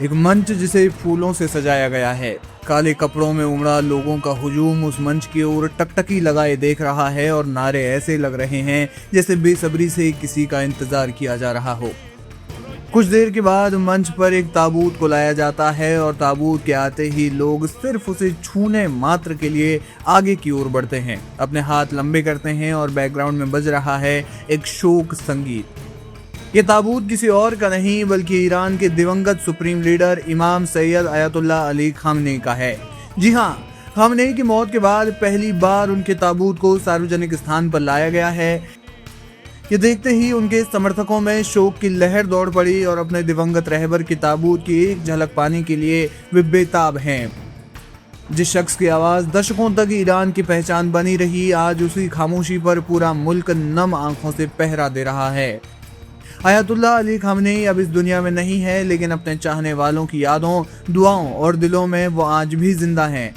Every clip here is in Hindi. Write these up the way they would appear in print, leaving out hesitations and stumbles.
एक मंच जिसे फूलों से सजाया गया है। काले कपड़ों में उमड़ा लोगों का हुजूम उस मंच की ओर टकटकी लगाए देख रहा है और नारे ऐसे लग रहे हैं जैसे बेसब्री से किसी का इंतजार किया जा रहा हो। कुछ देर के बाद मंच पर एक ताबूत को लाया जाता है और ताबूत के आते ही लोग सिर्फ उसे छूने मात्र के लिए आगे की ओर बढ़ते हैं, अपने हाथ लंबे करते हैं और बैकग्राउंड में बज रहा है एक शोक संगीत। ये ताबूत किसी और का नहीं बल्कि ईरान के दिवंगत सुप्रीम लीडर इमाम सैयद अयतुल्लाह अली खामनेई का है। जी हाँ, खामनेई की मौत के बाद पहली बार उनके ताबूत को सार्वजनिक स्थान पर लाया गया है। ये देखते ही उनके समर्थकों में शोक की लहर दौड़ पड़ी और अपने दिवंगत रहबर की ताबूत की एक झलक पाने के लिए वे बेताब हैं। जिस शख्स की आवाज दशकों तक ईरान की पहचान बनी रही, आज उसी खामोशी पर पूरा मुल्क नम आंखों से पहरा दे रहा है। अयतुल्लाह अली खामनेई अब इस दुनिया में नहीं है, लेकिन अपने चाहने वालों की यादों, दुआओं और दिलों में वो आज भी जिंदा हैं।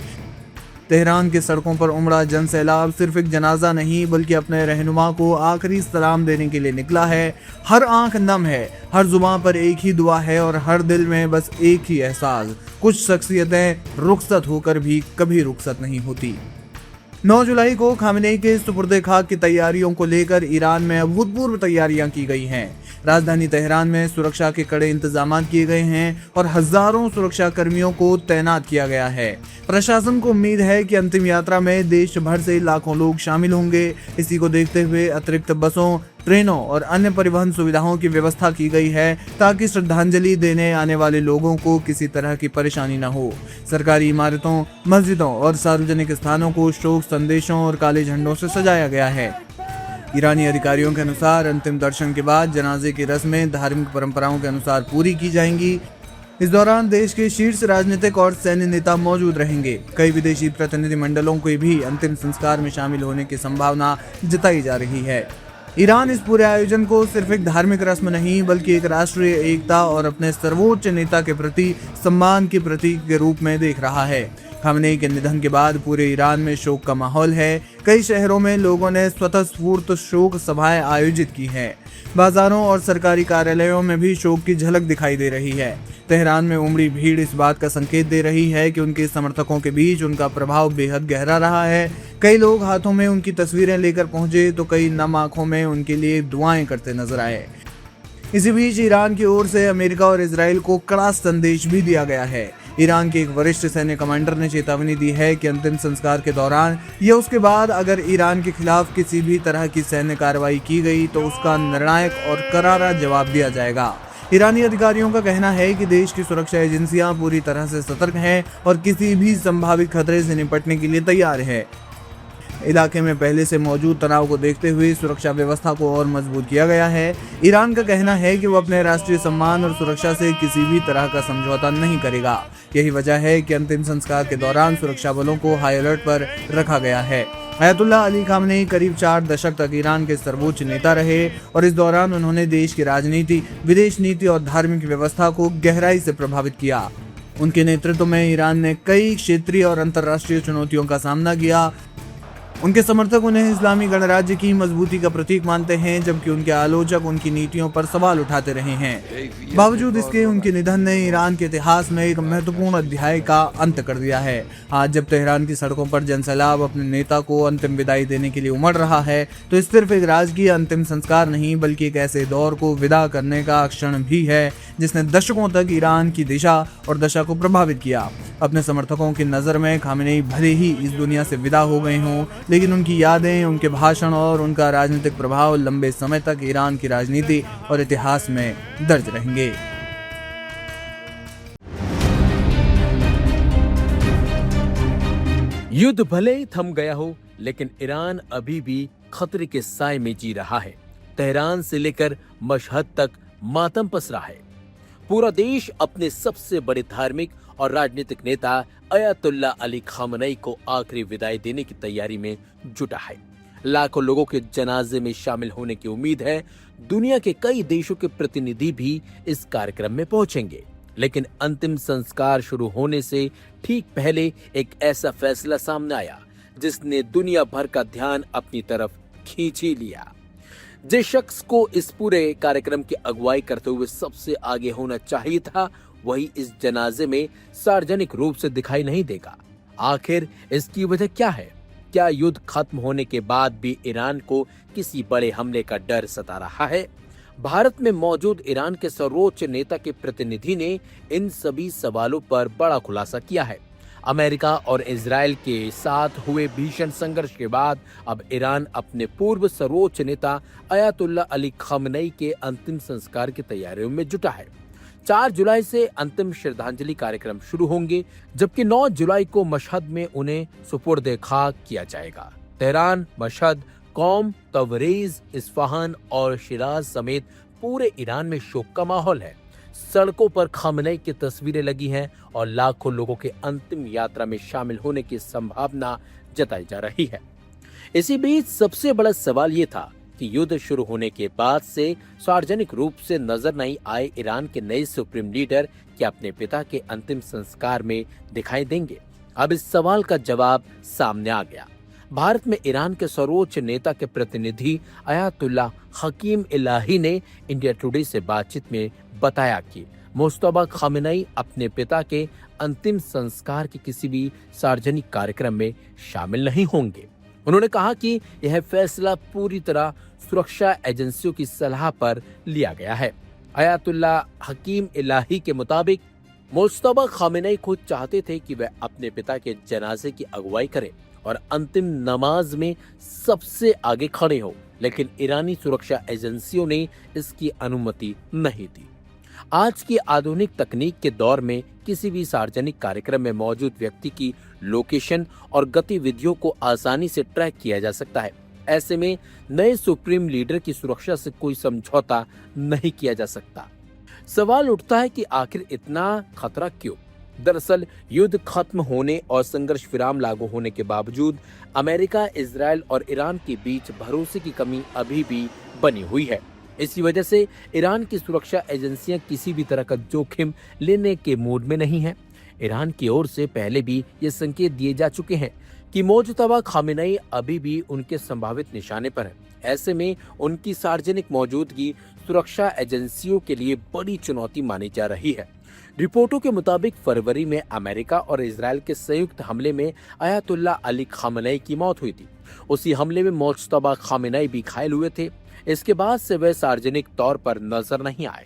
तेहरान के सड़कों पर उमड़ा जन सैलाब सिर्फ एक जनाजा नहीं बल्कि अपने रहनुमा को आखिरी सलाम देने के लिए निकला है। हर आंख नम है, हर जुबान पर एक ही दुआ है और हर दिल में बस एक ही एहसास, कुछ शख्सियतें रुखसत होकर भी कभी रुखसत नहीं होती। 9 जुलाई को खामनेई के सुपुर्द खाक की तैयारियों को लेकर ईरान में अभूतपूर्व तैयारियां की गई हैं। राजधानी तेहरान में सुरक्षा के कड़े इंतजाम किए गए हैं और हजारों सुरक्षा कर्मियों को तैनात किया गया है। प्रशासन को उम्मीद है कि अंतिम यात्रा में देश भर से लाखों लोग शामिल होंगे। इसी को देखते हुए अतिरिक्त बसों, ट्रेनों और अन्य परिवहन सुविधाओं की व्यवस्था की गई है ताकि श्रद्धांजलि देने आने वाले लोगों को किसी तरह की परेशानी न हो। सरकारी इमारतों, मस्जिदों और सार्वजनिक स्थानों को शोक संदेशों और काले झंडों से सजाया गया है। ईरानी अधिकारियों के अनुसार अंतिम दर्शन के बाद जनाजे की रस्में धार्मिक परंपराओं के अनुसार पूरी की जाएंगी। इस दौरान देश के शीर्ष राजनीतिक और सैन्य नेता मौजूद रहेंगे। कई विदेशी प्रतिनिधिमंडलों को भी अंतिम संस्कार में शामिल होने की संभावना जताई जा रही है। ईरान इस पूरे आयोजन को सिर्फ एक धार्मिक रस्म नहीं बल्कि एक राष्ट्रीय एकता और अपने सर्वोच्च नेता के प्रति सम्मान के प्रतीक के रूप में देख रहा है। खामनेई के निधन के बाद पूरे ईरान में शोक का माहौल है। कई शहरों में लोगों ने स्वतःस्फूर्त शोक सभाएं आयोजित की हैं। बाजारों और सरकारी कार्यालयों में भी शोक की झलक दिखाई दे रही है। तेहरान में उमड़ी भीड़ इस बात का संकेत दे रही है कि उनके समर्थकों के बीच उनका प्रभाव बेहद गहरा रहा है। कई लोग हाथों में उनकी तस्वीरें लेकर पहुंचे तो कई नम आंखों में उनके लिए दुआएं करते नजर आए। इसी बीच ईरान की ओर से अमेरिका और इजराइल को कड़ा संदेश भी दिया गया है। ईरान के एक वरिष्ठ सैन्य कमांडर ने चेतावनी दी है कि अंतिम संस्कार के दौरान या उसके बाद अगर ईरान के खिलाफ किसी भी तरह की सैन्य कार्रवाई की गई तो उसका निर्णायक और करारा जवाब दिया जाएगा। ईरानी अधिकारियों का कहना है कि देश की सुरक्षा एजेंसियां पूरी तरह से सतर्क हैं और किसी भी संभावित खतरे से निपटने के लिए तैयार है। इलाके में पहले से मौजूद तनाव को देखते हुए सुरक्षा व्यवस्था को और मजबूत किया गया है। ईरान का कहना है कि वो अपने राष्ट्रीय सम्मान और सुरक्षा से किसी भी तरह का समझौता नहीं करेगा। यही वजह है कि अंतिम संस्कार के दौरान सुरक्षा बलों को हाई अलर्ट पर रखा गया है। अयतुल्लाह अली खामनेई करीब 4 दशक तक ईरान के सर्वोच्च नेता रहे और इस दौरान उन्होंने देश की राजनीति, विदेश नीति और धार्मिक व्यवस्था को गहराई से प्रभावित किया। उनके नेतृत्व में ईरान ने कई क्षेत्रीय और अंतर्राष्ट्रीय चुनौतियों का सामना किया। उनके समर्थक उन्हें इस्लामी गणराज्य की मजबूती का प्रतीक मानते हैं जबकि उनके आलोचक उनकी नीतियों पर सवाल उठाते रहे हैं। बावजूद इसके उनके निधन ने ईरान के इतिहास में एक महत्वपूर्ण अध्याय का अंत कर दिया है। आज जब तेहरान की सड़कों पर जनसैलाब अपने नेता को अंतिम विदाई देने के लिए उमड़ रहा है तो इस सिर्फ एक राजकीय अंतिम संस्कार नहीं बल्कि एक ऐसे दौर को विदा करने का क्षण भी है जिसने दशकों तक ईरान की दिशा और दशा को प्रभावित किया। अपने समर्थकों की नज़र में खामनेई भले ही इस दुनिया से विदा हो गए हों, लेकिन उनकी यादें, उनके भाषण और उनका राजनीतिक प्रभाव लंबे समय तक ईरान की राजनीति और इतिहास में दर्ज रहेंगे। युद्ध भले ही थम गया हो, लेकिन ईरान अभी भी खतरे के साए में जी रहा है। तेहरान से लेकर मशहद तक मातम पसरा है। पूरा देश अपने सबसे बड़े धार्मिक और राजनीतिक नेता अयातुल्ला अली खामनेई को आखिरी विदाई देने की तैयारी में जुटा है। लाखों लोगों के जनाजे में शामिल होने की उम्मीद है। दुनिया के कई देशों के प्रतिनिधि भी इस कार्यक्रम में पहुंचेंगे। लेकिन अंतिम संस्कार शुरू होने से ठीक पहले एक ऐसा फैसला सामने आया जिसने दुनिया भर का ध्यान अपनी तरफ खींच ही लिया। जिस शख्स को इस पूरे कार्यक्रम की अगुवाई करते हुए सबसे आगे होना चाहिए था, वही इस जनाजे में सार्वजनिक रूप से दिखाई नहीं देगा। आखिर इसकी वजह क्या है? क्या युद्ध खत्म होने के बाद भी ईरान को किसी बड़े हमले का डर सता रहा है? भारत में मौजूद ईरान के सर्वोच्च नेता के प्रतिनिधि ने इन सभी सवालों पर बड़ा खुलासा किया है। अमेरिका और इजराइल के साथ हुए भीषण संघर्ष के बाद अब ईरान अपने पूर्व सर्वोच्च नेता अयातुल्ला अली खामनेई के अंतिम संस्कार की तैयारियों में जुटा है। 4 जुलाई से अंतिम श्रद्धांजलि कार्यक्रम शुरू होंगे, जबकि 9 जुलाई को मशहद में उन्हें सुपुर्द खाक किया जाएगा। तेहरान, मशहद, कौम, तबरेज, इस्फहान और शिराज समेत पूरे ईरान में शोक का माहौल है। सड़कों पर खामनेई की तस्वीरें लगी हैं और लाखों लोगों के अंतिम यात्रा में शामिल होने की संभावना जताई जा रही है। इसी बीच सबसे बड़ा सवाल ये था कि युद्ध शुरू होने के बाद से सार्वजनिक रूप से नजर नहीं आए ईरान के नए सुप्रीम लीडर क्या अपने पिता के अंतिम संस्कार में दिखाई देंगे। अब इस सवाल का जवाब सामने आ गया। भारत में ईरान के सर्वोच्च नेता के प्रतिनिधि अयातुल्ला हकीम इलाही ने इंडिया टुडे से बातचीत में बताया कि मुस्तफा खामेनेई अपने पिता के अंतिम संस्कार के किसी भी सार्वजनिक कार्यक्रम में शामिल नहीं होंगे। उन्होंने कहा कि यह फैसला पूरी तरह सुरक्षा एजेंसियों की सलाह पर लिया गया है। अयातुल्ला हकीम इलाही के मुताबिक मुस्तफा खामेनेई खुद चाहते थे कि वह अपने पिता के जनाजे की अगुवाई करें और अंतिम नमाज में सबसे आगे खड़े हो, लेकिन ईरानी सुरक्षा एजेंसियों ने इसकी अनुमति नहीं दी। आज की आधुनिक तकनीक के दौर में किसी भी सार्वजनिक कार्यक्रम में मौजूद व्यक्ति की लोकेशन और गतिविधियों को आसानी से ट्रैक किया जा सकता है। ऐसे में नए सुप्रीम लीडर की सुरक्षा से कोई समझौता नहीं किया जा सकता। सवाल उठता है कि आखिर इतना खतरा क्यों? दरअसल युद्ध खत्म होने और संघर्ष विराम लागू होने के बावजूद अमेरिका, इजराइल और ईरान के बीच भरोसे की कमी अभी भी बनी हुई है। इसी वजह से ईरान की सुरक्षा एजेंसियां किसी भी तरह का जोखिम लेने के मूड में नहीं है। ईरान की ओर से पहले भी ये संकेत दिए जा चुके हैं कि मुस्तफा खामेनेई अभी भी उनके संभावित निशाने पर है। ऐसे में उनकी सार्वजनिक मौजूदगी सुरक्षा एजेंसियों के लिए बड़ी चुनौती मानी जा रही है। रिपोर्टों के मुताबिक फरवरी में अमेरिका और इजराइल के संयुक्त हमले में अयातुल्ला अली खामेनेई की मौत हुई थी। उसी हमले में मुस्तफा खामेनेई भी घायल हुए थे। इसके बाद से वे सार्वजनिक तौर पर नजर नहीं आए।